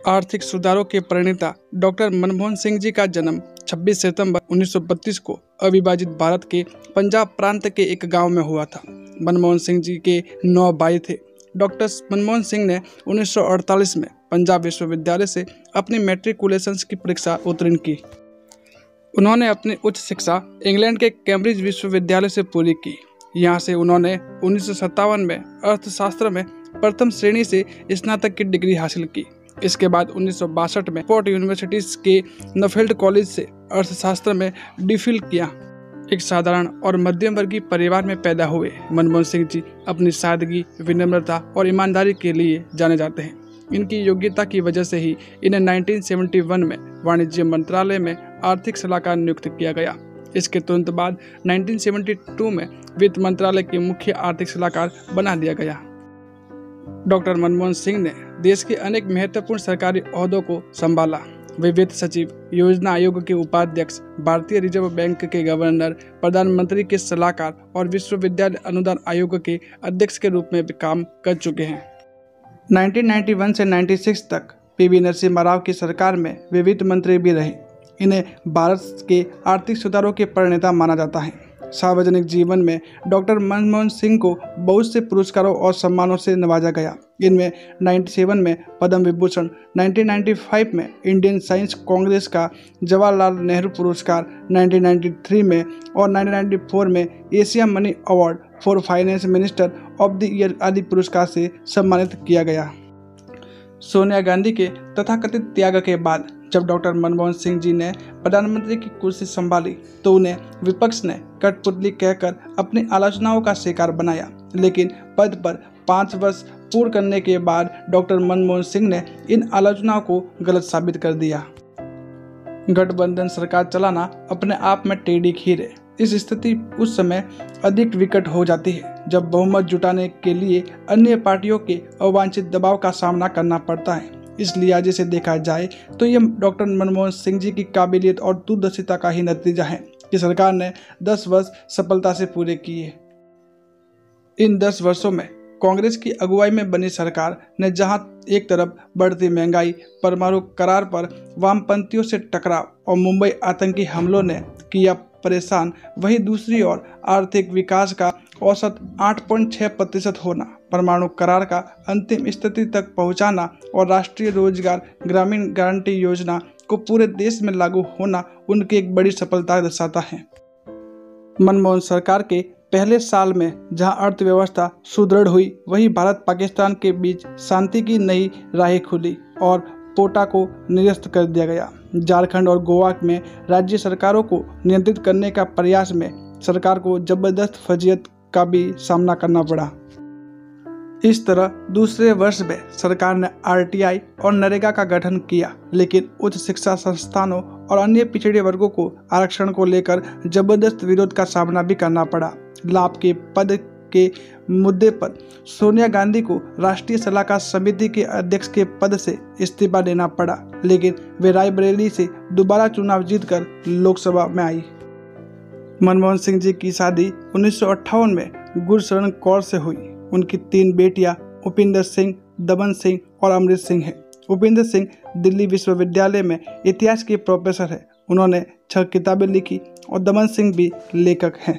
आर्थिक सुधारों के प्रणेता डॉक्टर मनमोहन सिंह जी का जन्म 26 सितंबर 1932 को अविभाजित भारत के पंजाब प्रांत के एक गांव में हुआ था। मनमोहन सिंह जी के 9 भाई थे। डॉक्टर मनमोहन सिंह ने 1948 में पंजाब विश्वविद्यालय से अपनी मैट्रिकुलेशन की परीक्षा उत्तीर्ण की। उन्होंने अपनी उच्च शिक्षा इंग्लैंड के कैम्ब्रिज विश्वविद्यालय से पूरी की। यहाँ से उन्होंने 1957 में अर्थशास्त्र में प्रथम श्रेणी से स्नातक की डिग्री हासिल की। इसके बाद 1962 में फोर्ट यूनिवर्सिटीज के नफील्ड कॉलेज से अर्थशास्त्र में डिफिल किया। एक साधारण और मध्यम वर्गीय परिवार में पैदा हुए मनमोहन सिंह जी अपनी सादगी, विनम्रता और ईमानदारी के लिए जाने जाते हैं। इनकी योग्यता की वजह से ही इन्हें 1971 में वाणिज्य मंत्रालय में आर्थिक सलाहकार नियुक्त किया गया। इसके तुरंत बाद 1972 में वित्त मंत्रालय के मुख्य आर्थिक सलाहकार बना दिया गया। डॉक्टर मनमोहन सिंह ने देश के अनेक महत्वपूर्ण सरकारी ओहदों को संभाला। वे वित्त सचिव, योजना आयोग के उपाध्यक्ष, भारतीय रिजर्व बैंक के गवर्नर, प्रधानमंत्री के सलाहकार और विश्वविद्यालय अनुदान आयोग के अध्यक्ष के रूप में भी काम कर चुके हैं। 1991 से 96 तक पीवी नरसिम्हा राव की सरकार में वे वित्त मंत्री भी रहे। इन्हें भारत के आर्थिक सुधारों के प्रणेता माना जाता है। सार्वजनिक जीवन में डॉक्टर मनमोहन सिंह को बहुत से पुरस्कारों और सम्मानों से नवाजा गया। इनमें 97 में पद्म विभूषण, 1995 में इंडियन साइंस कांग्रेस का जवाहरलाल नेहरू पुरस्कार, 1993 में और 1994 में Asia money award for finance minister of the year आदि पुरस्कार से सम्मानित किया गया। सोनिया गांधी के तथाकथित त्याग के बाद जब डॉक्टर मनमोहन सिंह जी ने प्रधानमंत्री की कुर्सी संभाली तो उन्हें विपक्ष ने कठपुतली कहकर अपनी आलोचनाओं का शिकार बनाया। लेकिन पद पर 5 वर्ष पूर्ण करने के बाद डॉक्टर मनमोहन सिंह ने इन आलोचनाओं को गलत साबित कर दिया। गठबंधन सरकार चलाना अपने आप में टेढ़ी खीर है। इस स्थिति उस समय अधिक विकट हो जाती है जब बहुमत जुटाने के लिए अन्य पार्टियों के अवांछित दबाव का सामना करना पड़ता है। इस लिहाजे से देखा जाए तो यह डॉक्टर मनमोहन सिंह जी की काबिलियत और दूरदर्शिता का ही नतीजा है कि सरकार ने 10 वर्ष सफलता से पूरे किए। इन 10 वर्षों में कांग्रेस की अगुवाई में बनी सरकार ने जहां एक तरफ बढ़ती महंगाई, परमाणु करार पर वामपंथियों से टकराव और मुंबई आतंकी हमलों ने किया परेशान, वहीं दूसरी ओर आर्थिक विकास का औसत 8.6% होना, परमाणु करार का अंतिम स्थिति तक पहुंचाना और राष्ट्रीय रोजगार ग्रामीण गारंटी योजना को पूरे देश में लागू होना उनकी एक बड़ी सफलता दर्शाता है। मनमोहन सरकार के पहले साल में जहां अर्थव्यवस्था सुदृढ़ हुई, वहीं भारत पाकिस्तान के बीच शांति की नई राहें खुली और पोटा को निरस्त कर दिया गया। झारखंड और गोवा में राज्य सरकारों को नियंत्रित करने का प्रयास में सरकार को जबरदस्त फजीयत का भी सामना करना पड़ा। इस तरह दूसरे वर्ष में सरकार ने आरटीआई और नरेगा का गठन किया, लेकिन उच्च शिक्षा संस्थानों और अन्य पिछड़े वर्गों को आरक्षण को लेकर जबरदस्त विरोध का सामना भी करना पड़ा। लाभ के पद के मुद्दे पर सोनिया गांधी को राष्ट्रीय सलाहकार समिति के अध्यक्ष के पद से इस्तीफा देना पड़ा, लेकिन वे रायबरेली से दोबारा चुनाव जीतकर लोकसभा में आई। मनमोहन सिंह जी की शादी 1958 में गुरशरण कौर से हुई। उनकी 3 बेटियां उपिंदर सिंह, दमन सिंह और अमृत सिंह हैं। उपिंदर सिंह दिल्ली विश्वविद्यालय में इतिहास के प्रोफेसर हैं। उन्होंने 6 किताबें लिखी और दमन सिंह भी लेखक हैं।